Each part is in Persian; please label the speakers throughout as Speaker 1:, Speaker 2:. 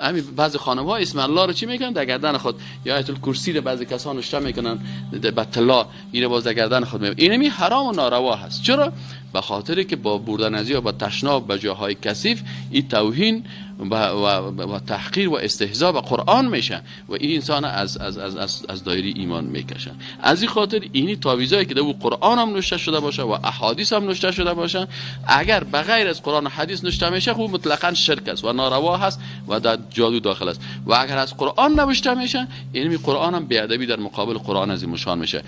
Speaker 1: همین بعضی خانم‌ها اسم الله رو چی میکنن در گردن خود، یا آیت الکرسی رو بعضی کسان نوشته میکنن به طلا، اینو باز در گردن خود میکنن. این حرام و ناروا هست. چرا؟ به خاطری که با بردن از یا با تشناب به جاهای کثیف این توهین و تحقیر و استهزاء به قرآن میشه و این انسان از دایره ایمان میکشه. از این خاطر اینی تعویضایی که در قرآن هم نوشته شده باشه و احادیث هم نوشته شده باشه، اگر بغیر از قرآن و حدیث نوشته میشه خب مطلقاً شرک است و ناروا هست و در جادو داخل است. و اگر از قرآن نوشته میشه، این قرآن هم بیادبی در مقابل قرآن عظیم الشان میشه.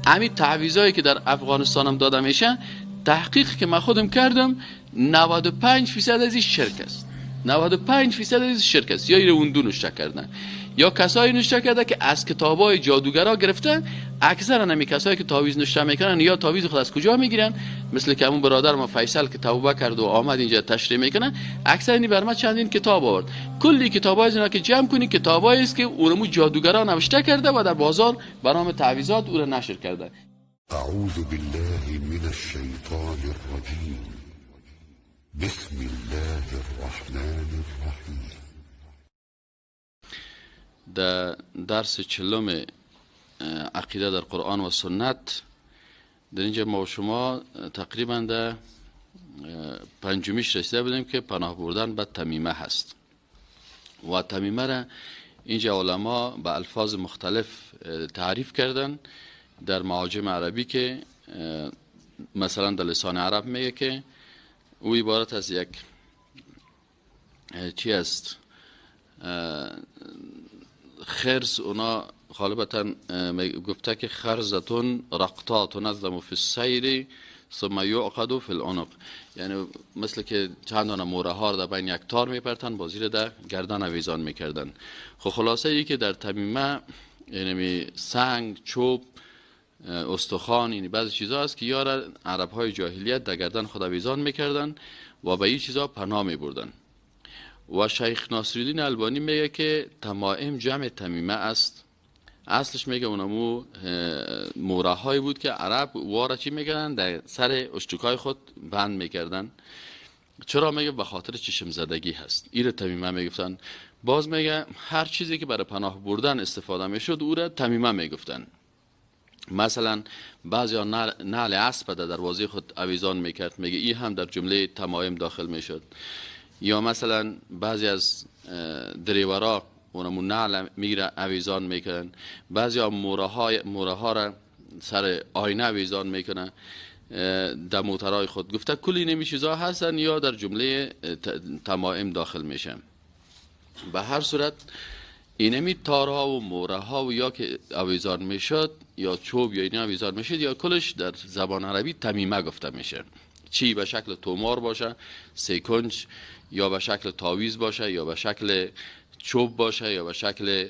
Speaker 1: همین تعویضایی که در افغانستان هم داده میشه، تحقیق که من خودم کردم 95% از این شرک است. 95% از شرک است. یا این اون نوشته کردن یا کسایی نوشته کرده که از کتابای جادوگرا گرفتن. اکثرا همین کسایی که تعویض نوشته میکنن یا تعویض خود از کجا میگیرن، مثل که همون برادر ما فیصل که توبه کرد و آمد اینجا تشریح میکنن، اکثر این بر ما چندین کتاب آورد. کلی کتابای اینا که جمع کنی کتابایی است که اونمو جادوگرا نوشته کرده و در بازار برنامه تعویضات اون نشر کرده.
Speaker 2: اعوذ بالله من الشیطان الرجیم. بسم الله الرحمن الرحیم.
Speaker 1: در درس چلم عقیده در قرآن و سنت در اینجا ما و شما تقریبا در پنجمیش رسیده بودیم که پناه بردن به تمیمه هست. و تمیمه را اینجا علما به الفاظ مختلف تعریف کردن در معاجم عربی، که مثلا در لسان عرب میگه که او عبارت از یک چی است، خرز. اونا غالبا گفته که خرزتون رقطات نظم فی السیر ثم یعقد فی العنق، یعنی مثل که چند دانه موره ها در بین یک تار میپرتن بازی رو در گردن آویزان میکردن. خب خلاصه ای که در تمیمه یعنی سنگ، چوب، استخوان، یعنی بعضی چیزا هست که یارا عرب های جاهلیت در گردن خود آویزان میکردن و به این چیزا پناه میبردن. و شیخ ناصرالدین البانی میگه که تمائم جمع تمیمه است. اصلش میگه اونمو موره هایی بود که عرب وارا چی میکردن در سر اشتکای خود بند میکردن. چرا؟ میگه به خاطر چشم زدگی هست. این تمیمه میگفتن. باز میگه هر چیزی که برای پناه بردن استفاده میشد او را تمیمه میگفتن. مثلا بعضی نعل اسب در دروازه خود آویزان میکرد، میگه این هم در جمله تمائم داخل میشد. یا مثلا بعضی از دریورا اونمون نعل میگیره آویزان میکنن. بعضی ها موره ها را سر آینه آویزان میکنن در موترهای خود. گفته کلی نمی چیزا هستن یا در جمله تمائم داخل میشن. به هر صورت اینمی تارها و موره ها و یا که آویزان میشد یا چوب یا اینا آویزان میشد یا کلش در زبان عربی تمیمه گفته میشه. چی به شکل تومار باشه، سیکنج، یا به شکل تاویز باشه، یا به شکل چوب باشه، یا به شکل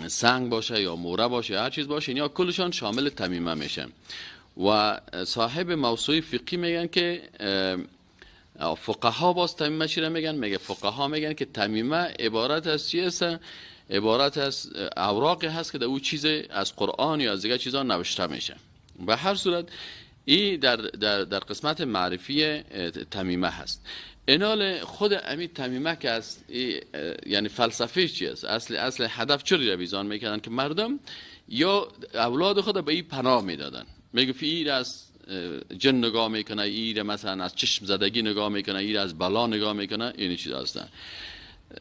Speaker 1: سنگ باشه، یا موره باشه، هر چیز باشه، یا کلشان شامل تمیمه میشه. و صاحب موسوعه فقهی میگن که فقها باز تمیمه چی را میگن؟ میگه فقها میگن که تمیمه عبارت از چی است؟ عبارت از اوراقی هست که در او چیز از قرآن یا از دیگه چیزا نوشته میشه. به هر صورت این در قسمت معرفی تمیمه هست. اینال خود امی تمیمه که است، یعنی فلسفه چی است؟ اصل هدف چرا رویزان میکردن؟ که مردم یا اولاد خود به این پناه میدادن. میگه این از جن نگاه میکنه، این مثلا از چشم زدگی نگاه میکنه، این از بلا نگاه میکنه، این چیز هستن.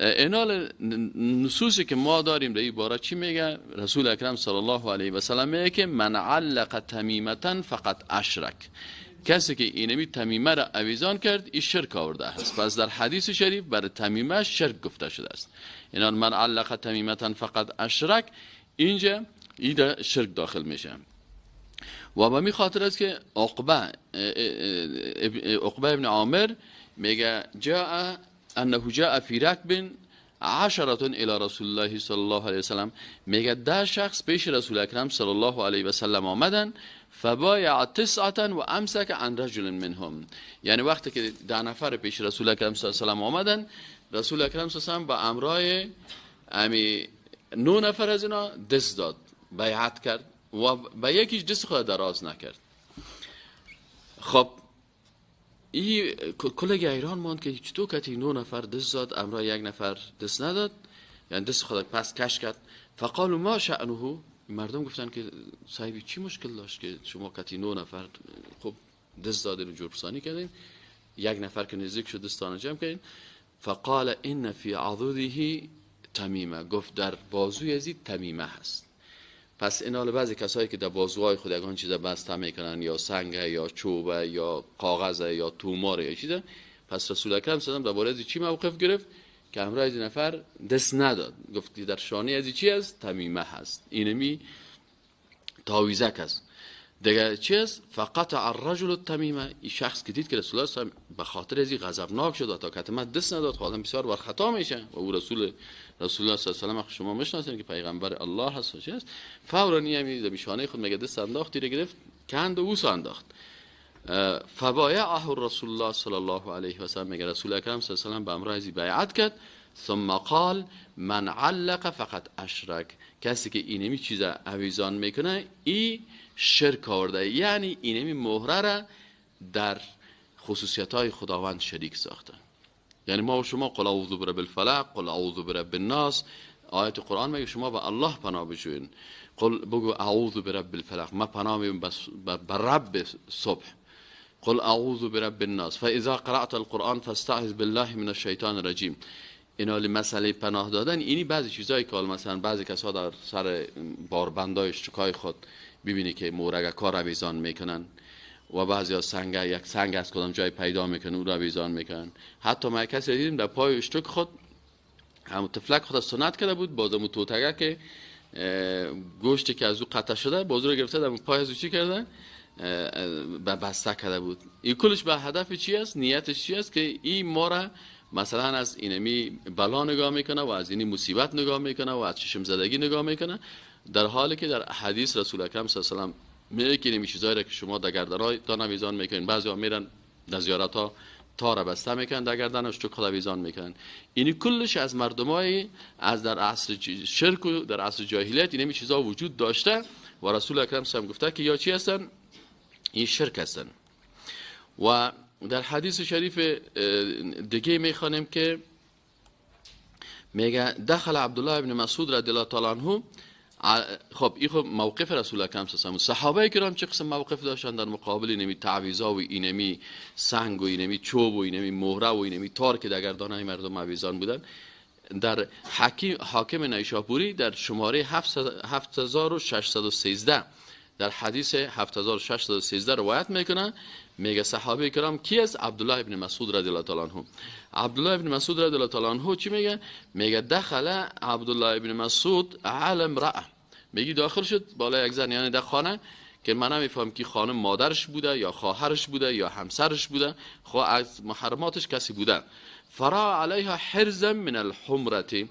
Speaker 1: اینال نصوصی که ما داریم در این باره چی میگه؟ رسول اکرم صلی الله علیه و سلم میگه که من علق تمیمتا فقط اشرک. کسی که اینمی تمیمه را آویزان کرد این شرک آورده است. پس در حدیث شریف برای تمیمه شرک گفته شده است. اینان من علق تمیمتا فقط اشرک، اینجا این شرک داخل میشه. و به می خاطر است که عقبه ابن عامر میگه انه جاء فی رکب 10 الی رسول الله صلی الله علیه و سلم. میگه 10 شخص پیش رسول اکرم صلی الله علیه و سلم آمدن، فبایع 9 و امسک عن رجل منهم. یعنی وقتی که 10 نفر پیش رسول اکرم صلی الله علیه و سلم آمدن، رسول اکرم صلی الله علیه و سلم با امرای 9 نفر از اینا دست داد، بیعت کرد و با یکیش دست خود دراز نکرد. خب این کلگی ایران ماند که چطور کتی 9 نفر دست داد امرا 1 نفر دست نداد، یعنی دست خود پس کش کرد. فقالوا ما شأنه، مردم گفتن که صاحبی چی مشکل داشت که شما کتی 9 نفر خب دست دادین و جربسانی کردین، 1 نفر که نزدیک شد دستانه جمع کردین. فقال ان فی عضده تمیمه، گفت در بازوی ازی تمیمه هست. پس این حال بعضی کسایی که در بازوهای خود یگان چیزا بسته میکنن، یا سنگ یا چوبه یا کاغذ یا تومار یا چیزا، پس رسول اکرم صلی الله علیه و آله از چی موقف گرفت که امرای از نفر دست نداد، گفت در شانه از چی است؟ تمیمه هست، اینمی تاویزک است دیگه. چی است؟ فقط الرجل التمیمه، این شخص که دید که رسول الله صلی الله علیه و آله به خاطر ازی غضبناک شد تا کتمت دست نداد، خودم بسیار بر خطا میشه و او رسول الله صلی الله علیه و آله شما میشناسید که پیغمبر الله هست و چی است. فورا یمی به خود میگه دست انداخت، تیر گرفت کند و اوس انداخت. فبایعه رسول الله صلی الله علیه و سلم، میگه رسول اکرم صلی الله علیه و آله به امر ازی بیعت کرد. ثم قال من علق فقط اشرک، کسی که اینمی چیزا اویزان میکنه ای شرک آورده، یعنی اینمی مهره را در خصوصیت های خداوند شریک ساخته. یعنی ما و شما قل اعوذ برب الفلق، قل اعوذ برب الناس، آیت قرآن میگه شما به الله پناه بجوین. قل بگو اعوذ برب الفلق، ما پناه میبرم به رب صبح. قل اعوذ برب الناس فاذا قرأت القرآن فاستعذ بالله من الشیطان الرجیم. اینا مسئله پناه دادن، اینی بعضی چیزایی که مثلا بعضی کسا در سر باربندای اشتکای خود ببینی که مورگکا رو اویزان میکنن و بعضی ها یک سنگ از کدام جای پیدا میکنن او رو اویزان میکنن. حتی ما کسی دیدیم در پای اشتک خود همون تفلک خود سنت کرده بود، بازمو توتگه که گوشتی که از او قطع شده بازو رو گرفته در پای از او چی کردن؟ به بسته کرده بود. این کلش به هدف چی است؟ نیتش چی است؟ که این ما را مثلا از اینمی بلا نگاه میکنه و از اینی مصیبت نگاه میکنه و از چشم زدگی نگاه میکنه، در حالی که در حدیث رسول اکرم صلی الله علیه و آله میگه که اینمی چیزایی را که شما در گردن‌های تا نویزان میکنین، بعضیا میرن در زیارت ها تا را بسته میکنن در گردنش تو خود نویزان میکنن. اینی کلش از مردمای از در عصر شرک و در عصر جاهلیت اینمی چیزا وجود داشته و رسول اکرم صلی الله علیه و آله گفته که یا چی هستن؟ این شرک هستن. و در حدیث شریف دیگه میخوانیم که میگه دخل عبدالله ابن مسعود رضی الله تعالی عنه. خب این خب موقف رسول اکرم صلی الله علیه و آله. صحابه کرام چه قسم موقف داشتن در مقابل اینمی تعویضا و اینمی سنگ و اینمی چوب و اینمی مهره و اینمی تار که در گردنهای مردم اویزان بودن؟ در حاکم نیشابوری در شماره 7613 در حدیث 7613 روایت میکنه، میگه صحابه کرام کی است؟ عبدالله ابن مسعود رضی الله تعالی عنه. عبدالله ابن مسعود رضی الله تعالی عنه چی میگه؟ میگه دخل عبدالله ابن مسعود على امرأه، میگه داخل شد بالا یک زن، یعنی در خانه که من نمیفهم کی خانم مادرش بوده یا خواهرش بوده یا همسرش بوده، خو از محرماتش کسی بوده. فرا علیها حرزا من الحمرة،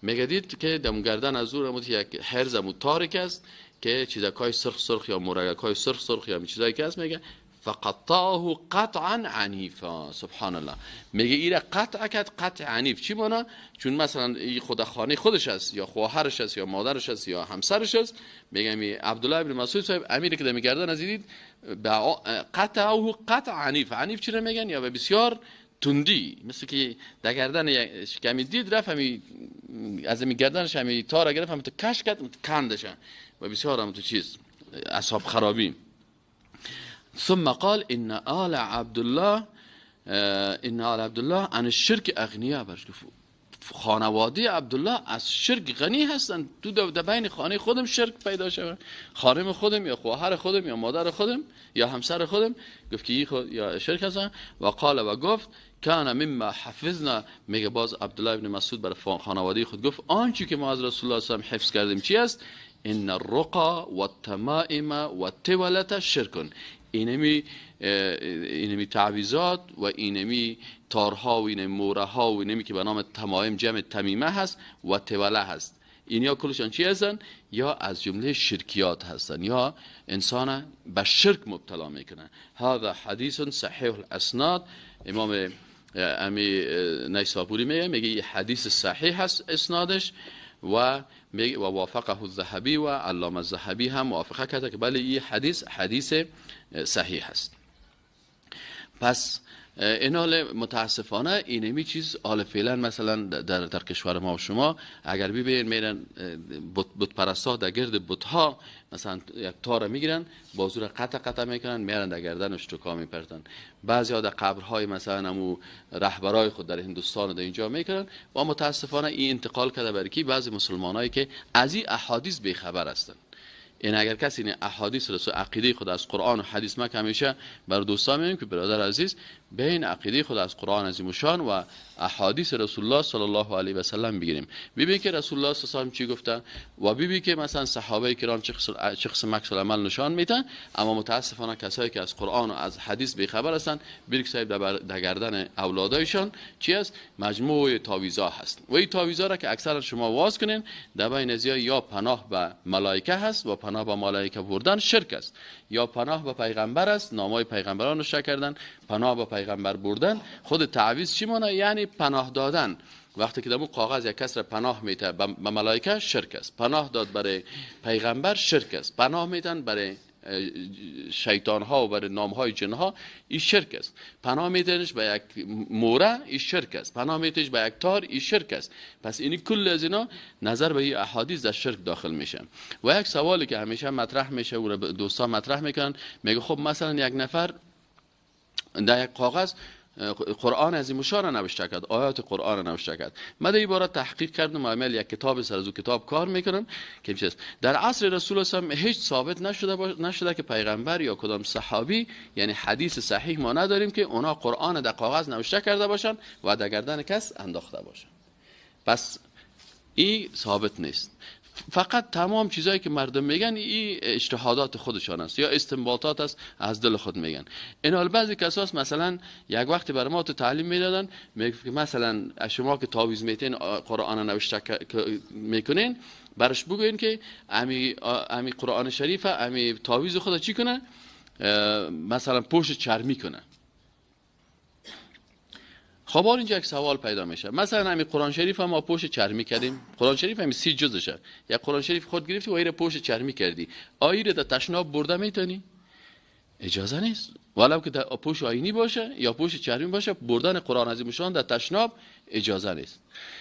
Speaker 1: میگه دید که دم گردن از او یک حرز متارک است که چیزای سرخ یا مرغکای سرخ یا چیزایی که است، میگه فقطعه قطعا عنیفا. سبحان الله، میگه ایره قطع کرد قطع عنیف. چی معنی؟ چون مثلا این خود خانه خودش است یا خواهرش است یا مادرش است یا همسرش است، میگه می عبدالله ابن مسعود صاحب امیر که میگردن از دید قطعه قطع عنیف. عنیف چی رو میگن؟ یا بسیار تندی، مثل که در گردن کمی دید رفت همی از می گردنش همی تار گرفت هم تو کش کرد کندش و بسیار هم تو چیز اصحاب خرابی. ثم قال ان آل عبدالله عن الشرك اغنیا، برش خانواده عبدالله از شرک غنی هستند. تو در بین خانه خودم شرک پیدا شود، خانم خودم یا خواهر خودم یا مادر خودم یا همسر خودم، گفت که یا شرک هستن. و قال و گفت کان مما حفظنا، میگه باز عبدالله ابن مسعود بر خانواده خود گفت آنچه که ما از رسول الله صلی الله علیه و حفظ کردیم چی است؟ ان الرقى والتمائم والتولة شرک. اینمی تعویزات و اینمی تارها و اینمی موره ها و اینمی که به نام تمائم جمع تمیمه هست و توله هست، اینیا کلشان چی هستن؟ یا از جمله شرکیات هستن یا انسان به شرک مبتلا میکنن. هذا حدیث صحیح الاسناد. امام نیسابوری میگه این حدیث صحیح هست اسنادش و وافقه الذهبی و علامه الذهبی هم موافقه کرده که بله این حدیث صحیح است. پس این حال متاسفانه اینمی چیز حال فعلا مثلا در کشور ما و شما اگر ببینید میرن بت پرستا در گرد بت ها مثلا یک تار میگیرن بازو را قطع میکنن میارن در گردنش توکا میپرتن. بعضیا در قبرهای مثلا همو رهبرای خود در هندوستان و در اینجا میکنن و متاسفانه این انتقال کرده برای کی بعضی مسلمانایی که از این احادیث بیخبر هستن. این اگر کسی این احادیث رسو عقیده خود از قرآن و حدیث ما همیشه بر دوستان میگم که برادر عزیز بین عقیده خود از قرآن عظیم شان و احادیث رسول الله صلی الله علیه و سلم بگیریم. ببین که رسول الله صلی الله علیه و سلم چی گفته و ببین که مثلا صحابه کرام چه قسم عکس العمل نشان میدن. اما متاسفانه کسایی که از قرآن و از حدیث بیخبر هستند بریک صاحب در گردن اولادایشان چی است مجموعه تعویضا هست و این تعویضا را که اکثر شما واز کنین در بین ازیا یا پناه به ملائکه هست و پناه به ملائکه بردن شرک است یا پناه به پیغمبر است نامای پیغمبران رو شک کردن پناه به پیغمبر بردن. خود تعویض چی معنی یعنی پناه دادن. وقتی که دمو کاغذ یک کس را پناه میته به ملائکه شرک است پناه داد برای پیغمبر شرک است پناه میتن برای شیطان ها و برای نام های جن ها این شرک است پناه میتنش به یک موره این شرک است پناه میتنش به یک تار این شرک است. پس این کل از اینا نظر به این احادیث در شرک داخل میشه. و یک سوالی که همیشه مطرح میشه و دوستان مطرح میکنن میگه خب مثلا یک نفر در یک کاغذ قرآن عظیم شان نوشته کرد آیات قرآن نوشته کرد. من در این باره تحقیق کردم و عمل یک کتاب سر از کتاب کار میکنم که چیست در عصر رسول الله هیچ ثابت نشده که پیغمبر یا کدام صحابی یعنی حدیث صحیح ما نداریم که اونا قرآن در کاغذ نوشته کرده باشن و در گردن کس انداخته باشن. پس این ثابت نیست. فقط تمام چیزایی که مردم میگن این اجتهادات خودشان است یا استنباطات است از دل خود میگن. این حال بعضی کساس مثلا یک وقتی برای ما تو تعلیم میدادن میگه که مثلا شما که تعویض میتین قرآن نوشته میکنین برش بگوین که امی قرآن شریف امی تعویض خود چی کنه مثلا پوش چرمی کنه. خب اینجا یک سوال پیدا میشه مثلا همین قرآن شریف ما پوش چرمی کردیم قرآن شریف همین 30 جزشه یا قرآن شریف خود گرفتی و ایره پوش چرمی کردی آیره در تشناب برده میتونی اجازه نیست ولو که پوش آینی باشه یا پوش چرمی باشه بردن قرآن عظیم شان در تشناب اجازه نیست.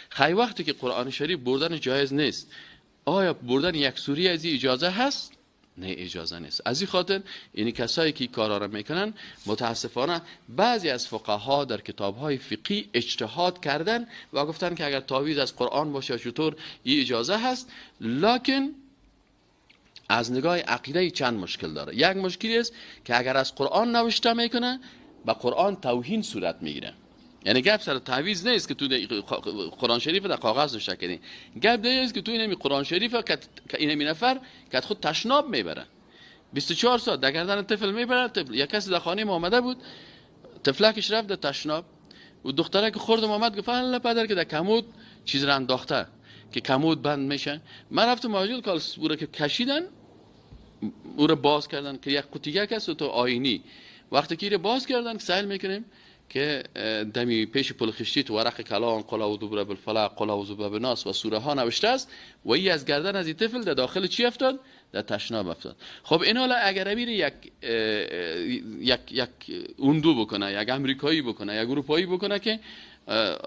Speaker 1: خیلی وقتی که قرآن شریف بردن جایز نیست آیا بردن یک سوره از اجازه هست؟ نه اجازه نیست. از این خاطر این کسایی که کارا را میکنن متاسفانه بعضی از فقها در کتاب‌های فقهی اجتهاد کردن و گفتن که اگر تعویض از قرآن باشه چطور این اجازه هست. لکن از نگاه عقیده چند مشکل داره. یک مشکلی است که اگر از قرآن نوشته میکنه به قرآن توهین صورت میگیره. یعنی گپ سر تعویض نیست که تو قرآن شریف در کاغذ نوشته کنی گپ دیگه است که تو این قرآن شریف که این نفر که خود تشناب میبره 24 ساعت در گردن طفل میبره. یک کسی در خانه ما آمده بود طفلکش رفت در تشناب و دختره که خوردم آمد گفت الله پدر که در کمود چیز را انداخته که کمود بند میشه. من رفتم موجود کال سوره که کشیدن او را باز کردن که یک قوطیه است تو آینی وقتی که باز کردن سهل میکنیم که دمی پیش پل خشتی تو ورق کلام قل اعوذ برب الفلق قل اعوذ برب الناس و سوره ها نوشته است و این از گردن از این طفل در داخل چی افتاد در تشناب افتاد. خب این حالا اگر امیر یک اوندو بکنه یک امریکایی بکنه یک اروپایی بکنه که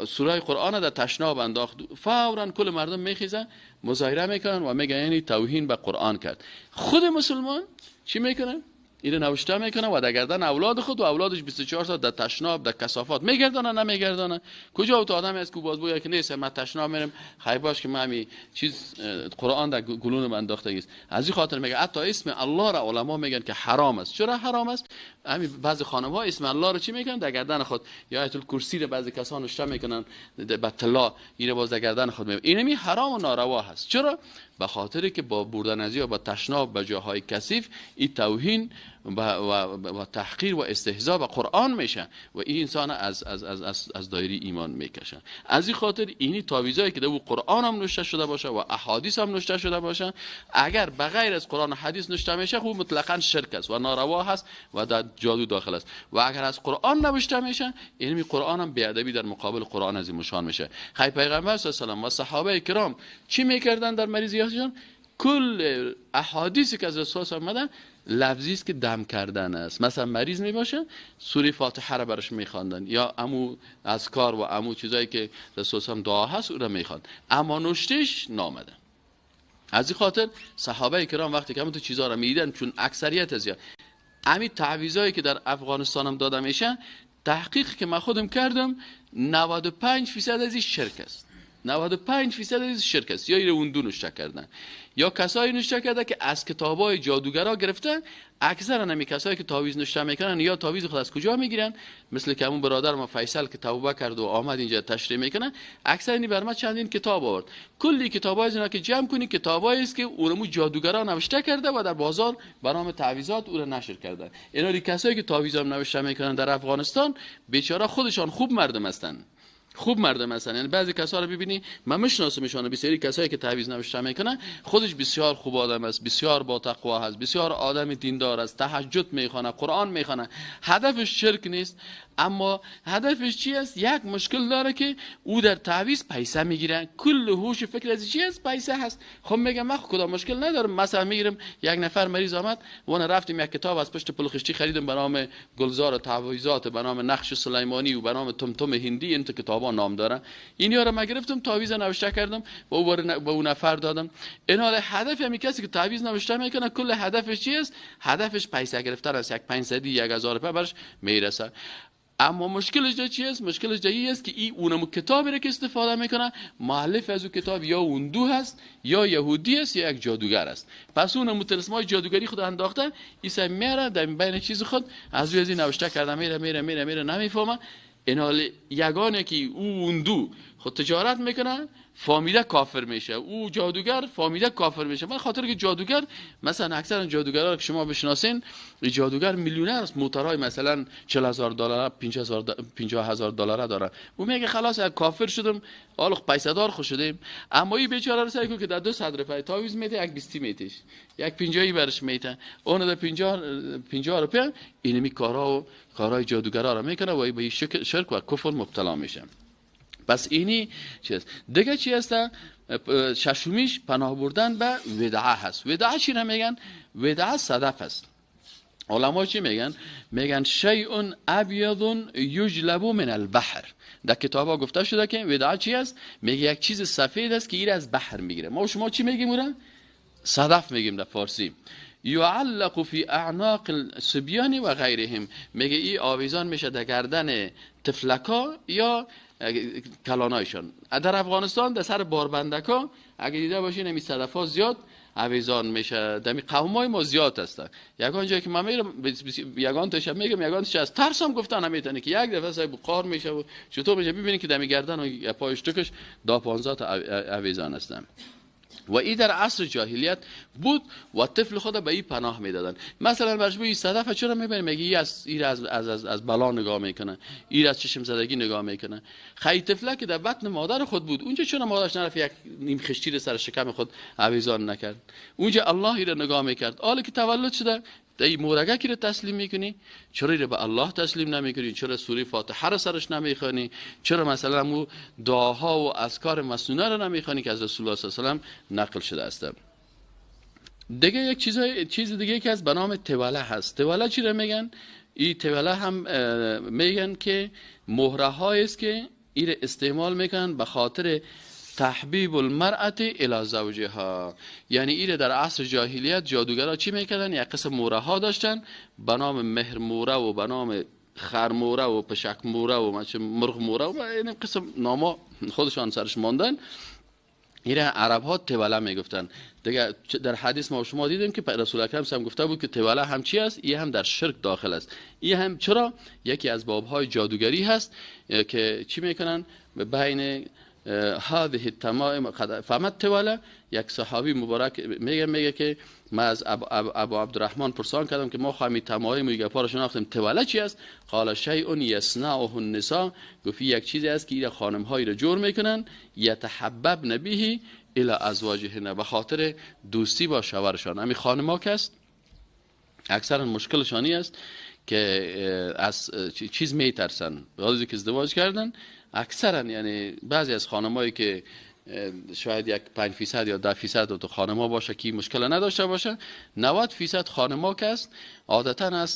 Speaker 1: سوره قرآن در تشناب انداخت فوراً کل مردم میخیزن مظاهره میکنن و میگن یعنی توهین به قرآن کرد. خود مسلمان چی میکنه اینو نوشته میکنه و در گردن اولاد خود و اولادش 24 ساعت در تشناب در کثافات میگردانه نمیگردانه. کجا تو آدمی است که باز بویا که نیست من تشناب میرم خیر باش که من همین چیز قرآن در گلون من انداخته است. از این خاطر میگه حتی اسم الله را علما میگن که حرام است. چرا حرام است؟ همین بعضی خانم‌ها اسم الله رو چی میگن در گردن خود یا آیت الکرسی رو بعضی کسان نوشته میکنن به طلا اینو باز در گردن خود میگن. این حرام و ناروا هست. چرا؟ به خاطری که با بردن از یا با تشناب به جاهای کثیف این توهین و تحقیر و استهزاء به قرآن میشه و این انسان از دایره ایمان میکشه. از این خاطر اینی تعویضایی که در قرآن هم نوشته شده باشه و احادیث هم نوشته شده باشه اگر بغیر از قرآن و حدیث نوشته میشه خوب مطلقاً شرک است و ناروا هست و در جادو داخل است. و اگر از قرآن نوشته میشه یعنی قرآن هم بیادبی در مقابل قرآن عظیم شان میشه. خیر پیغمبر صلی الله علیه و آله و صحابه کرام چی میکردن در مریضیاتشون؟ کل احادیثی که از رسول آمدن لفظی است که دم کردن است. مثلا مریض می باشه سوره فاتحه را برش میخواندن، یا امو اذکار و امو چیزایی که رسول هم دعا هست او را میخواند، اما نوشتهش نامده. از این خاطر صحابه کرام وقتی که همون تو چیزا را میدیدن، چون اکثریت از همین تعویضایی که در افغانستان هم داده میشه، تحقیق که من خودم کردم 95% از این شرک است. 95% از شرک است. یا ایره اوندو نوشته کردن، یا کسایی نوشته کرده که از کتابای جادوگرا گرفتن. اکثرا همین کسایی که تعویض نوشته میکنن یا تعویض خود از کجا میگیرن، مثل که همون برادر ما فیصل که توبه کرد و آمد اینجا تشریح میکنه، اکثر این برما چندین کتاب آورد. کلی کتابای اینا که جمع کنی کتابایی است که اونمو جادوگرا نوشته کرده و در بازار به نام تعویضات اون نشر کرده. اینا کسایی که تعویض هم نوشته میکنن در افغانستان بیچاره خودشان خوب مردم هستن، خوب مردم هستن. یعنی بعضی کسا رو ببینی، من میشناسمشون، بسیاری کسایی که تعویض نوشته میکنن خودش بسیار خوب آدم است، بسیار با تقوا هست، بسیار آدم دیندار است، تهجد میخونه، قرآن میخونه، هدفش شرک نیست. اما هدفش چی است؟ یک مشکل داره که او در تعویض پیسه میگیره، کل هوش فکر از چی است؟ پیسه هست. خب میگم من کدام مشکل ندارم، مثلا میگیرم یک نفر مریض آمد و انا رفتیم یک کتاب از پشت پلخشتی خریدم به نام گلزار تعویضات، به نام نقش سلیمانی و به نام تمتم هندی، این کتابا نام داره. اینیا رو من گرفتم تعویض نوشته کردم و اون نفر دادم. اینا هدف همین کسی که تعویض نوشته میکنه کل هدفش چی است؟ هدفش پیسه گرفتن است. یک 500 1000 روپیه برش میرسه. اما مشکلش چی است؟ مشکلش این است که این اونم کتابی را که استفاده میکنه، مؤلف از اون کتاب یا اوندو هست یا یهودی است یا یک جادوگر است. پس اونم طلسمای جادوگری خود انداخته، ایسا میره در بین چیز خود از روی نوشته کرده، میره نمیفهمه. این حال یگانه که اوندو خود تجارت میکنه فامیله کافر میشه، او جادوگر فامیله کافر میشه. من خاطر که جادوگر مثلا اکثر جادوگرا که شما بشناسین، جادوگر میلیونر است، موتورهای مثلا $40,000 $50,000 داره. او میگه خلاص کافر شدم، حالا پیسه دار خوش شدیم. اما این بیچاره رو سعی که در 200 روپیه تعویض میده، یک 20 میتیش، یک 50 برش میته، اون در 50 روپیه اینمی کارهای جادوگرا رو میکنه و به شرک و کفر مبتلا میشه. پس اینی چیز دیگه چی هست؟ ششمیش پناه بردن به ودعه هست. ودعه چی نمیگن؟ ودعه صدف هست. علما چی میگن؟ میگن شیء ابیض یجلب من البحر. در کتابا گفته شده که ودعه چی است؟ میگه یک چیز سفید است که این از بحر میگیره. ما شما چی میگیم اون؟ صدف میگیم در فارسی. یعلق فی اعناق الصبیان و غیرهم. میگه این آویزان میشه در گردن طفلکا یا کلانایشان. در افغانستان در سر باربندکا اگه دیده باشین این صدفا زیاد آویزان میشه. دمی قومای ما زیاد هستن. یگان جایی که من میرم یگان تاشم میگم، یگان تاش از ترسم گفتن نمیتونه که یک دفعه صاحب قار میشه و چطور میشه ببینید که دمی گردن و پایش تکش دا 15 تا آویزان هستن. و این در عصر جاهلیت بود و طفل خود به این پناه میدادن. مثلا برش این صدف چرا میبینیم؟ میگه این از بلا نگاه میکنه، این از چشم زدگی نگاه میکنه. خیلی طفله که در بطن مادر خود بود، اونجا چرا مادرش نرفت یک نیم خشتی سر شکم خود آویزان نکرد؟ اونجا الله این را نگاه میکرد. حالا که تولد شده ای مورگکی رو تسلیم میکنی، چرا رو به الله تسلیم نمیکنی؟ چرا سوره فاتحه رو سرش نمیخوانی؟ چرا مثلا مو دعاها و اذکار مسنونه رو نمیخوانی که از رسول الله صلی الله علیه و آله نقل شده است؟ دیگه یک چیز دیگه که از به نام توله هست. توله چی رو میگن؟ این توله هم میگن که مهره هایی است که این استعمال میکنن به خاطر تحبیب المرأة الی زوجها. یعنی ایره در عصر جاهلیت جادوگرها چی میکردن؟ یک قسم موره ها داشتن به نام مهر موره و به نام خر موره و پشک موره و مرغ موره و این قسم ناما خودشان سرش ماندن. ایره عرب ها توله میگفتن. دیگه در حدیث ما شما دیدیم که رسول اکرم هم گفته بود که توله هم چی است؟ این هم در شرک داخل است. این هم چرا؟ یکی از باب های جادوگری هست که چی میکنن؟ بین هذه التمائم قد فهمت توله. یک صحابی مبارک میگه که ما از ابو عبدالرحمن پرسان کردم که ما خواهیم تمائم و گپا رو شناختیم، توله چی است؟ قال شیء یصنعه النساء. گفت یک چیزی است که این خانم هایی رو جور میکنن یتحببن به الی ازواجهن، به خاطر دوستی با شوهرشان. همین خانم ها که است اکثرا مشکلشانی است که از چیز میترسن، بعضی که ازدواج کردن اکثرا، یعنی بعضی از خانمایی که شاید یک 5% یا 10% تو خانما باشه که مشکل نداشته باشه، 90% خانما که است عادتا از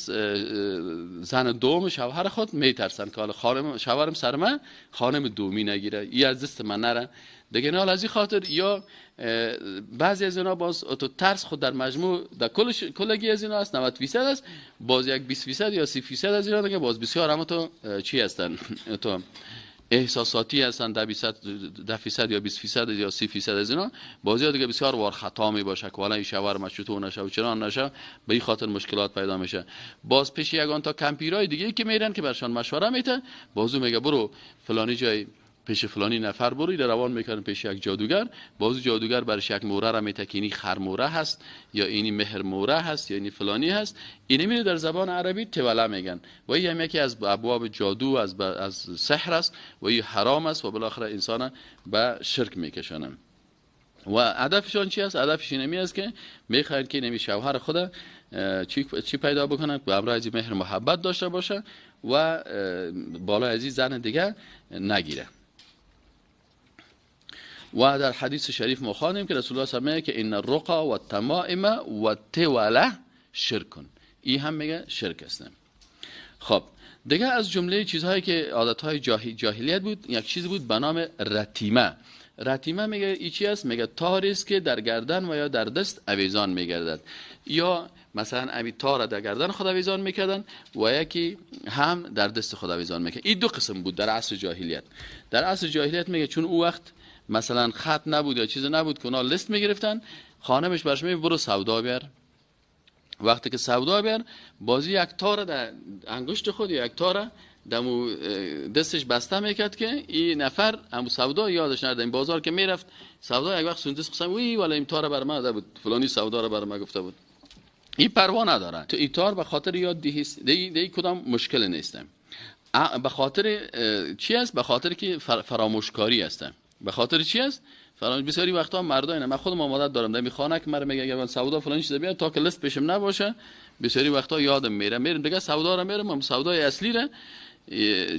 Speaker 1: زن دوم شوهر خود میترسن که حالا شوهرم سر من خانم دومی نگیره، ای از دست من نره دیگه. نه از این خاطر یا بعضی از اینا باز تو ترس خود در مجموع در کلگی از اینا است 90% است، باز یک 20% یا 30% از اینا دیگه باز بسیار هم تو چی هستن، تو احساساتی هستن، 10% یا 20% یا 30% از اینا بازی دیگه بسیار وار خطا می باشه که والا این شوهر مشروط نشه و چرا نشه، به این خاطر مشکلات پیدا میشه. باز پیش یگان تا کمپیرای دیگه که میرن که برشان مشوره میته، بازو میگه برو فلانی جای پیش فلانی نفر برو، روان میکنن پیش یک جادوگر، بازو جادوگر برش یک موره را میته که اینی خر موره هست یا اینی مهر موره هست یا اینی فلانی هست، اینی میره در زبان عربی توله میگن و این یکی از ابواب جادو از سحر است و این حرام است و بالاخره انسان به شرک میکشونه. و هدفشان چی است؟ هدفش اینمی است که میخواین که نمی شوهر خود چی پیدا بکنن، به امر از مهر محبت داشته باشه و بالا از زن دیگه نگیره. و در حدیث شریف ما خوانیم که رسول الله صلی الله علیه و آله که ان الرقى والتمائم والتوله شرک، این هم میگه شرک است. خب دیگه از جمله چیزهایی که عادتهای جاهلیت بود یک چیز بود به نام رتیمه. رتیمه میگه ای چی است؟ میگه تاری است که در گردن و یا در دست اویزان میگردد، یا مثلا امی تار در گردن خود اویزان میکردن و یکی هم در دست خود اویزان میکردن. این دو قسم بود در عصر جاهلیت. در عصر جاهلیت میگه چون او وقت مثلا خط نبود یا چیز نبود که اونا لیست میگرفتن، خانمش برش میگه برو سودا بیار. وقتی که سودا بیار بازی یک تار در انگشت خود یا یک تار دمو دستش بسته میکرد که این نفر همو سودا یادش نرده. این بازار که میرفت سودا یک وقت سوندس قسم وی والا این تار بر ما داده بود، فلانی سودا رو بر ما گفته بود، این پروا نداره. تو این تار به خاطر یاد دی کدام مشکل نیستم. به خاطر چی است؟ به خاطر که فراموشکاری است. به خاطر چی است؟ بسیاری وقتا مردا اینا، من خودم عادت دارم در میخوانه که مرا میگه اگه سودا فلان چیزا بیاد تا که لیست پیشم نباشه بسیاری وقتا یادم میره دیگه سودا رو میرم، سودای اصلی رو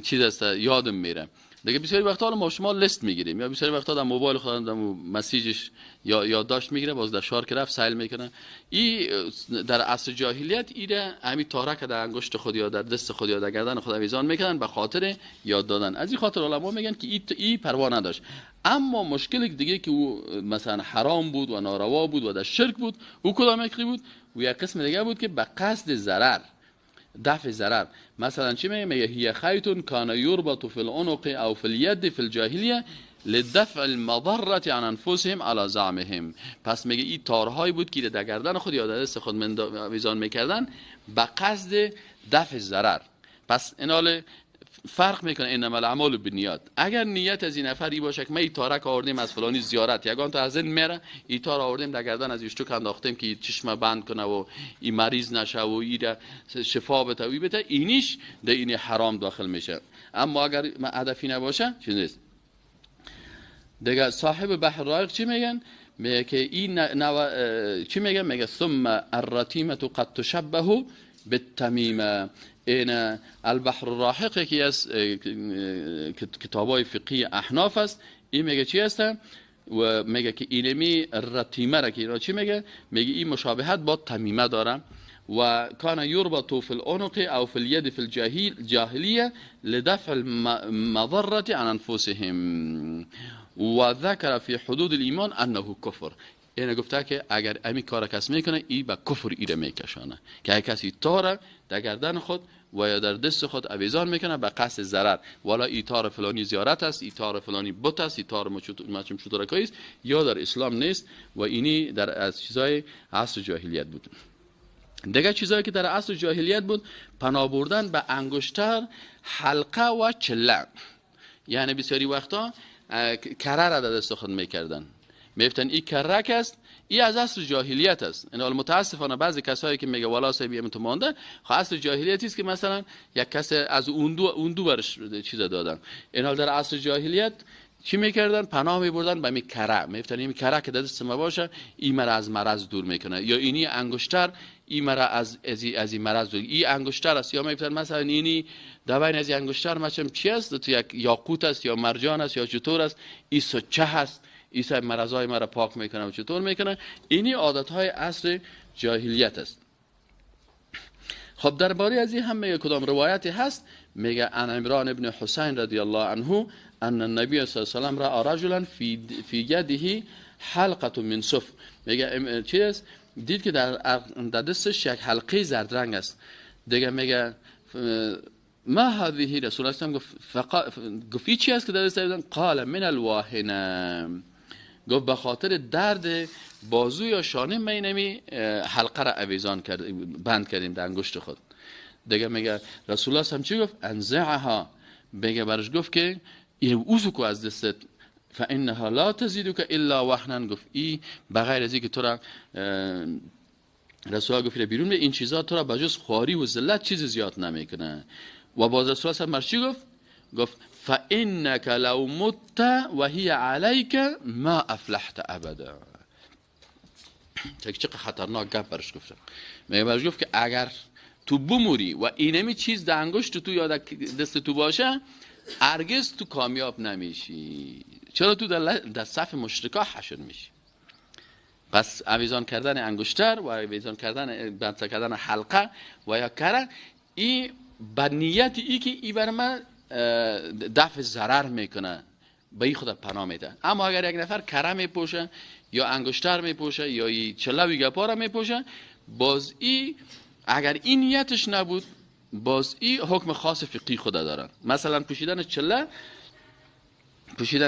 Speaker 1: چیز است یادم میره دیگه. بسیاری وقتا ما شما لیست میگیریم یا بسیاری وقتا در موبایل خودم در مسیجش یا یادداشت میگیره، باز در شهر که رفت سیل میکنه. این در عصر جاهلیت ایده همین تارک در انگشت خود یا در دست خود یا در گردن خود اویزان میکنن به خاطر یاد دادن. از این خاطر علما میگن که این پروا نداشت. اما مشکل دیگه که او مثلا حرام بود و ناروا بود و در شرک بود، او کدام یکی بود؟ و یک قسم دیگه بود که به قصد ضرر، دفع ضرر. مثلا چی میگه؟ هی خیتون کان یربط فی العنق او فی الید فی الجاهلیه لدفع المضره عن انفسهم علی زعمهم. پس میگه این تارهایی بود که در گردن خود یا در دست خود میزان میکردن به قصد دفع ضرر. پس اینال فرق میکنه انما الاعمال بالنیات. اگر نیت از این نفری باشه که ما این تارک آوردیم از فلانی زیارت، یگان تا از این میره این تار آوردیم در گردن از اشتوک انداختیم که چشم بند کنه و این مریض نشه و این شفا بده و بده، اینیش در این حرام داخل میشه. اما اگر هدفی نباشه چیز نیست. دیگه صاحب بحر رائق چی میگن؟ میگه که این چی میگه؟ میگه ثم الرتیمه قد تشبه بالتمیمه. این البحر الراحق که از کتابای فقهی احناف است. این میگه چی است؟ و میگه که اینمی رتیمه را که چی میگه؟ میگه این مشابهت با تمیمه داره. و کان یربط فی العنق او فی الید فی الجاهلیه لدفع المضره عن انفسهم و ذکر فی حدود الایمان انه کفر. این گفته که اگر امی کار کس میکنه ای به کفر ایره میکشانه، که کسی تاره در گردن خود و یا در دست خود اویزان میکنه به قصد ضرر، والا ای تار فلانی زیارت است، ای تار فلانی بت است، ای تار مچم شترکایی است، یا در اسلام نیست. و اینی در از چیزای عصر جاهلیت بود. دیگه چیزایی که در عصر جاهلیت بود، پناه بردن به انگشتر، حلقه و چله. یعنی بسیاری وقتا کره را در دست خود میکردن، میفتن این کرک است، این از عصر جاهلیت است. این متاسفانه بعضی کسایی که میگه والا صاحب تو مانده، خب عصر جاهلیتی است که مثلا یک کس از اون دو برش چیز دادن. این حال در عصر جاهلیت چی میکردن؟ پناه میبردن به می کره، میفتن این کره که دست ما باشه این مرا از مرض دور میکنه، یا اینی انگشتر این مرا از این مرض دور. این انگشتر است، یا میفتن مثلا اینی دوین از این انگشتر مثلا چی است؟ تو یک یاقوت است یا مرجان است یا چطور است، این سوچه است، عیسی مرضای مرا پاک میکنه و چطور میکنه. اینی عادت های عصر جاهلیت است. خب درباره از این هم میگه کدام روایتی هست، میگه ان عمران ابن حسین رضی الله عنه ان النبی صلی الله علیه و آله را رجلا فی یده حلقه من صف. میگه چیز دید که در دستش یک حلقه زرد رنگ است. دیگه میگه ما هذه رسول الله گفت چی است که در دست دادن؟ قال من الواهنه. گفت به خاطر درد بازو یا شانه می نمی حلقه را اویزان بند کردیم در انگشت خود. دیگه میگه رسول الله هم چی گفت؟ انزعها. میگه برش گفت که این اوزو کو از دستت، فانها لا تزیدک الا وهنا. گفت ای بغیر از اینکه تو را رسول الله گفت بیرون این چیزا تو را بجز خواری و ذلت چیز زیاد نمیکنه. و باز رسول الله هم برش چی گفت؟ گفت فانک لو مت وهي عليك ما افلحت ابدا. چقدر خطرناک گپ برش گفتم. میگه برش گفت که اگر تو بموری و اینمی چیز در انگشت تو یا دست تو باشه، هرگز تو کامیاب نمیشی، چرا تو در صف مشرکا حشر میشی. پس اویزان کردن انگشتر و اویزان کردن بند کردن حلقه و یا کره، این به نیت ای که ای بر من دفع ضرر میکنه، به این خود پناه میده. اما اگر یک نفر کره میپوشه یا انگشتر میپوشه یا چلوی گپا میپوشه، باز ای اگر این نیتش نبود، باز ای حکم خاص فقهی خود دارن. مثلا پوشیدن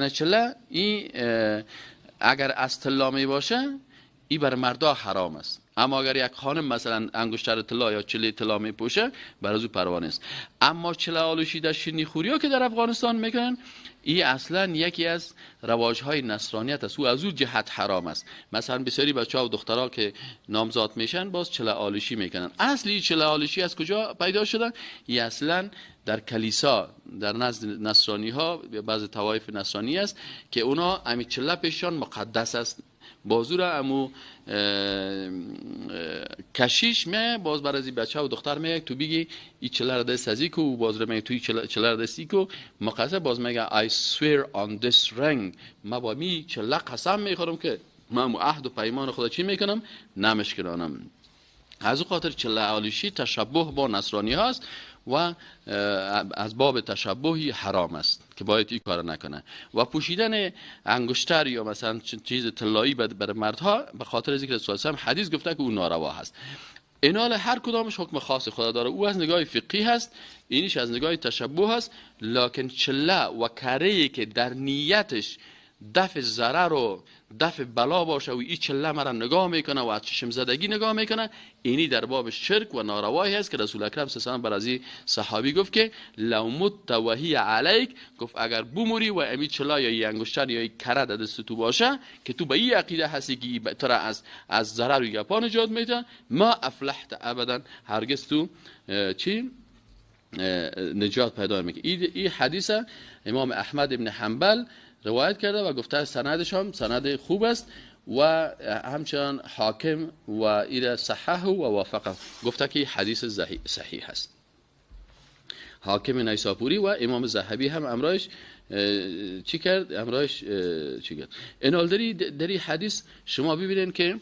Speaker 1: چله این اگر از طلا می باشه، این بر مردا حرام است. اما اگر یک خانم مثلا انگشتر طلا یا چله طلا می پوشه، بر از او پروا نیست. اما چله آلوشیده شیرینی خوری ها که در افغانستان میکنن، این اصلا یکی از رواجهای نصرانیت است، او از اون جهت حرام است. مثلا بسیاری بچه‌ها و دخترها که نامزاد میشن باز چله آلوشی میکنن. اصلی چله آلوشی از کجا پیدا شده؟ این اصلا در کلیسا در نزد نصرانی ها یا بعض طوایف نصرانی است که اونا امی چله پیشان مقدس است. بازو را امو کشیش می باز برای بچه و دختر میگه تو بگی این چله را دست ازی کو، و باز را میگه توی چله را دستی کو، مقصد باز میگه I swear on this ring، ما با می چله قسم میخورم که ما امو عهد و پیمان خدا چی میکنم؟ نمشکنانم. از او خاطر چله آلوشی تشبه با نصرانی هاست و از باب تشبهی حرام است که باید این کار نکنه. و پوشیدن انگشتر یا مثلا چیز طلایی بر مردها به خاطر ذکر رسول الله حدیث گفته که اون ناروا هست. اینال هر کدامش حکم خاص خدا داره. او از نگاه فقهی هست، اینیش از نگاه تشبه هست. لکن چله و کره‌ای که در نیتش دفع ضرر و دفع بلا باشه و این چله مرا نگاه میکنه و از چشم زدگی نگاه میکنه، اینی در باب شرک و ناروایی هست که رسول اکرم صلی الله علیه و آله بر از صحابی گفت که لو مت وهی علیک، گفت اگر بموری و امی چلا یا این انگشتر یا این کره در دست تو باشه که تو به این عقیده هستی که تو را از ضرر و گپا نجات میده، ما افلحت ابدا، هرگز تو نجات پیدا میکنی. این حدیث امام احمد ابن حنبل روایت کرده و گفته سندش هم سند خوب است و همچنان حاکم و ایره صححه و وافقه، گفته که حدیث صحیح است. حاکم نیسابوری و امام ذهبی هم امرایش چی کرد؟ اینال در این حدیث شما ببینید که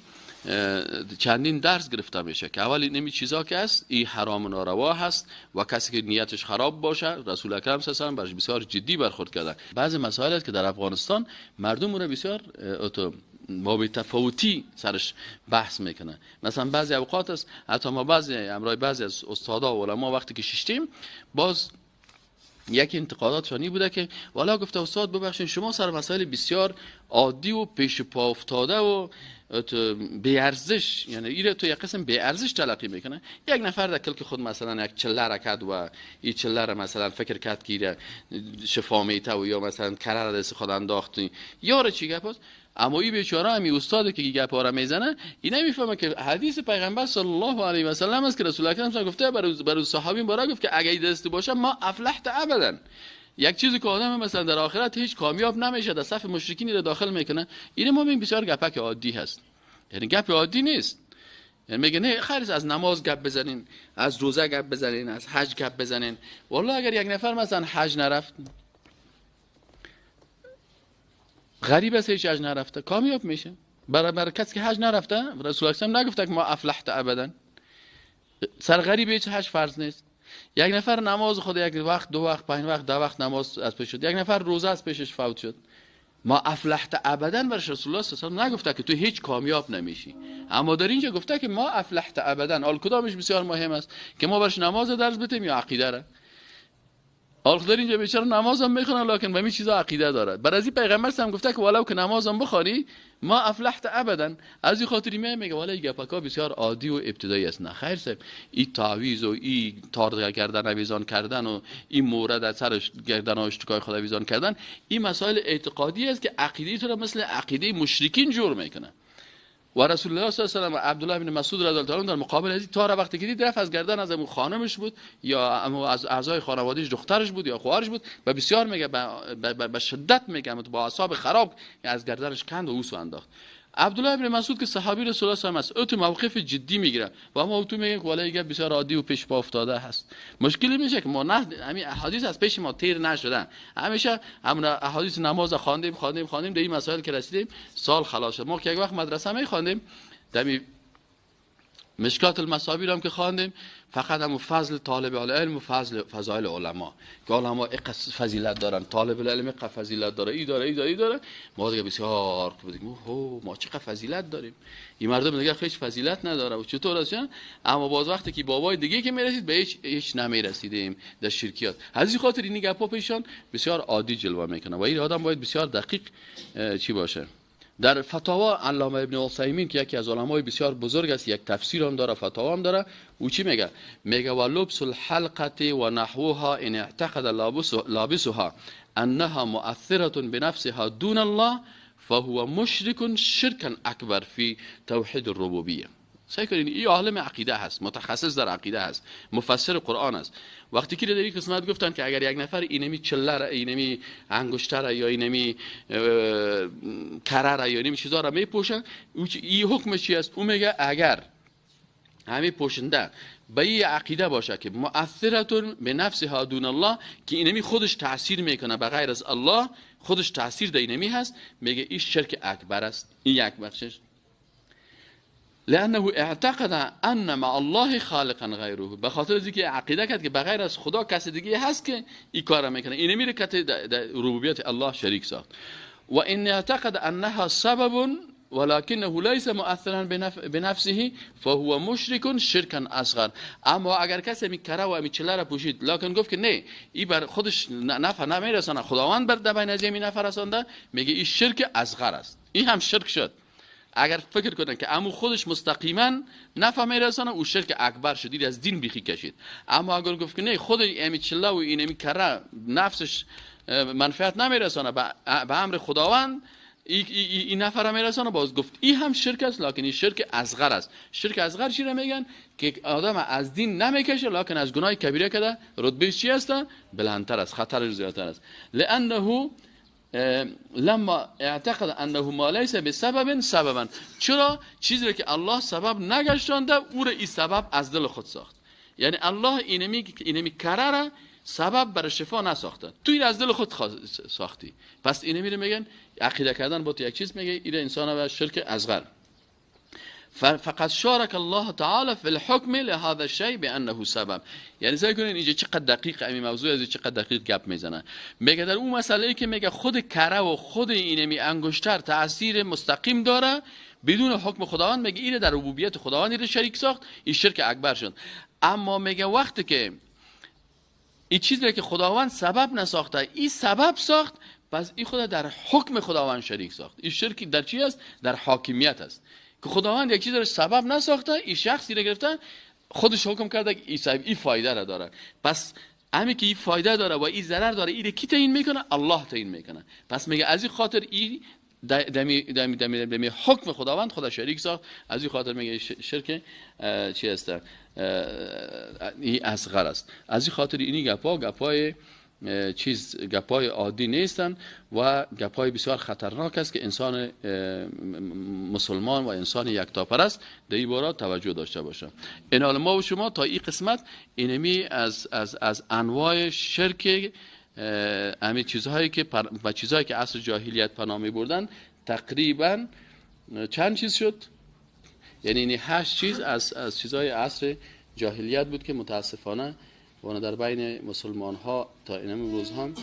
Speaker 1: چندین درس گرفته میشه که اول نمی چیزا که است این حرام و ناروا هست و کسی که نیتش خراب باشه رسول اکرم صلی الله علیه و آله بسیار جدی برخورد کردن. بعضی مسائل است که در افغانستان مردم اون بسیار با تفاوتی سرش بحث میکنه. مثلا بعضی اوقات است حتی ما بعضی از استادا و علما وقتی که شیشتیم باز یک انتقادات شانی بوده که والا گفته استاد ببخشید شما سر مسائل بسیار عادی و پیش پا افتاده و بی ارزش، یعنی ایره تو یک قسم بی ارزش تلقی میکنه. یک نفر در کلک خود مثلا یک چله را کرد و این چله را مثلا فکر کرد که ایره شفا میته و یا مثلا کره را دست خود انداخت یاره چی گپ است. اما این بیچاره همی استاد که گپ را میزنه این نمیفهمه که حدیث پیغمبر صلی الله علیه و سلم است که رسول اکرم صلی الله علیه و سلم گفته برای صحابین برای گفت که اگه دست باشه ما افلحت ابدا. یک چیزی که آدم مثلا در آخرت هیچ کامیاب نمیشه در صف مشرکین رو داخل میکنه، این ما ببین بسیار گپک عادی هست، یعنی گپ عادی نیست. یعنی میگه نه خیلی از نماز گپ بزنین، از روزه گپ بزنین، از حج گپ بزنین. والله اگر یک نفر مثلا حج نرفت غریب است هیچ حج نرفته کامیاب میشه. برای کسی که حج نرفته رسول الله نگفته که ما افلحت ابدا. سر غریب هیچ حج فرض نیست. یک نفر نماز خود یک وقت، دو وقت، 5 وقت، 10 وقت نماز از پیش شد. یک نفر روزه از پیشش فوت شد. ما افلحت ابدا برش رسول الله صلی الله علیه و آله نگفته که تو هیچ کامیاب نمیشی، اما در اینجا گفته که ما افلحت ابدا. حال کدامش بسیار مهم است که ما برش نماز درس بدیم یا عقیده را؟ حال در اینجا بیچاره نماز هم میخونه لکن به همین چیزا عقیده داره. برای از این پیغمبر هم گفته که ولو که نماز هم بخوانی ما افلحت ابدا. از این خاطر میگه ولی گپاکا بسیار عادی و ابتدایی است. نه خیر صاحب، این تعویض و این تار گردن اویزان کردن و این مورد از سر گردن اشتکای خود اویزان کردن، این مسائل اعتقادی است که عقیده تو را مثل عقیده مشرکین جور میکنه. و رسول الله صلی الله علیه و آله و عبدالله بن مسعود رضی الله عنه در مقابل از تار وقتی که دید رفت از گردن از اون خانمش بود یا از اعضای خانواده‌اش دخترش بود یا خواهرش بود و بسیار میگه به شدت میگه با اعصاب خراب از گردنش کند و اوسو انداخت. عبدالله بن مسعود که صحابی رسول الله صلی الله علیه و آله است، او تو موقف جدی میگیره و اما تو میگه ولی میگه بسیار عادی و پیش پا افتاده هست. مشکلی میشه که ما نه همین احادیث از پیش ما تیر نشدن، همیشه همون احادیث نماز خواندیم در این مسائل که رسیدیم سال خلاص شد. ما که یک وقت مدرسه میخواندیم دمی مشکات المصابیح هم که خواندیم فقط هم فضل طالب العلم و فضائل علما که علما فضیلت دارن، طالب العلم فضیلت داره، ای داره. ما دیگه بسیار بودیم ما چقدر فضیلت داریم، این مردم دیگه هیچ فضیلت نداره و چطور است. اما باز وقتی که بابای دیگه که میرسید به هیچ نمیرسیدیم در شرکیات. از این خاطر این گپا پیشان بسیار عادی جلوه میکنه و این آدم باید بسیار دقیق چی باشه. در فتاوا علامه ابن عثیمین که یکی از علمای بسیار بزرگ است، یک تفسیر هم داره، فتاوا هم داره، او چی میگه؟ میگه ولبس الحلقه و نحوها ان اعتقد لابسها انها مؤثره بنفسها دون الله فهو مشرك شركا اکبر فی توحید الربوبیه. سعی کنین این عالم عقیده هست، متخصص در عقیده هست، مفسر قرآن است. وقتی که در این قسمت گفتن که اگر یک نفر اینمی چله را، اینمی انگشتر را یا اینمی کره را یا اینمی چیزا را میپوشن، این حکمش چی است؟ او میگه اگر همین پوشنده به این عقیده باشه که مؤثرتون به نفسها دون الله، که اینمی خودش تاثیر میکنه به غیر از الله، خودش تاثیر در اینمی هست، میگه این شرک اکبر است. این یک بخشش. لانه اعتقد ان مع الله خالقا غیره، به خاطر از اینکه عقیده کرد که بغیر از خدا کسی دیگه هست که این کارا میکنه، این میره که در ربوبیت الله شریک ساخت. و ان اعتقد انها سبب ولكنه ليس مؤثرا بنفسه فهو مشرك شركا اصغر. اما اگر کسی میکره و میچله را پوشید لکن گفت که نه این بر خودش نفع نمیرسونه، خداوند بر دبین از این نفع رسانده، میگه این شرک اصغر است. این هم شرک شد. اگر فکر کنن که امو خودش مستقیما نفع میرسانه، او شرک اکبر شد، از دین بیخی کشید. اما اگر گفت که نه خود امی چله و این امی کره نفسش منفعت نمیرسانه، به امر خداوند این نفر میرسانه، باز گفت این هم شرک است، لکن این شرک اصغر است. شرک اصغر چی را میگن؟ که آدم از دین نمیکشه لکن از گناه کبیره کده رتبهش چی است؟ بلندتر است، خطرش زیادتر است. لانه لما اعتقد انه ما ليس بسبب سببا. چرا؟ چیزی که الله سبب نگشتانده او را این سبب از دل خود ساخت. یعنی الله اینمی کره را سبب برای شفا نساخته، تو این از دل خود ساختی. پس اینمی رو میگن عقیده کردن با تو یک چیز، میگه این انسان و شرک اصغر. فقط شارک الله تعالی فی الحکم لهذا الشیء بانه سبب. یعنی سعی کنین اینجا چقدر دقیق این موضوع از چقدر دقیق گپ میزنه. میگه در اون مسئله که میگه خود کره و خود اینمی انگشتر تاثیر مستقیم داره بدون حکم خداوند، میگه اینه در ربوبیت خداوند رو شریک ساخت، این شرک اکبر شد. اما میگه وقتی که این چیزی که خداوند سبب نساخته این سبب ساخت، پس این خدا در حکم خداوند شریک ساخت. این شرک در چی است؟ در حاکمیت است که خداوند یک چیز رو سبب نساخته، این شخصی رو گرفته خودش حکم کرده که این فایده را داره. پس همین که این فایده داره و این ضرر داره، این کی تعیین میکنه؟ الله تعیین میکنه. پس میگه از این خاطر این دمی حکم خداوند خدا شریک ساخت، از این خاطر میگه شرک چی است؟ این اصغر است. از این خاطر اینی گپای گپای عادی نیستن و گپای بسیار خطرناک است که انسان مسلمان و انسان یکتاپرست در این باره توجه داشته باشه. این حال ما و شما تا این قسمت اینمی از انواع شرک همین چیزهایی که و چیزهایی که عصر جاهلیت پناه می بردن تقریبا چند چیز شد؟ یعنی این 8 چیز از چیزهای عصر جاهلیت بود که متاسفانه در بین مسلمان ها تا این امروز هم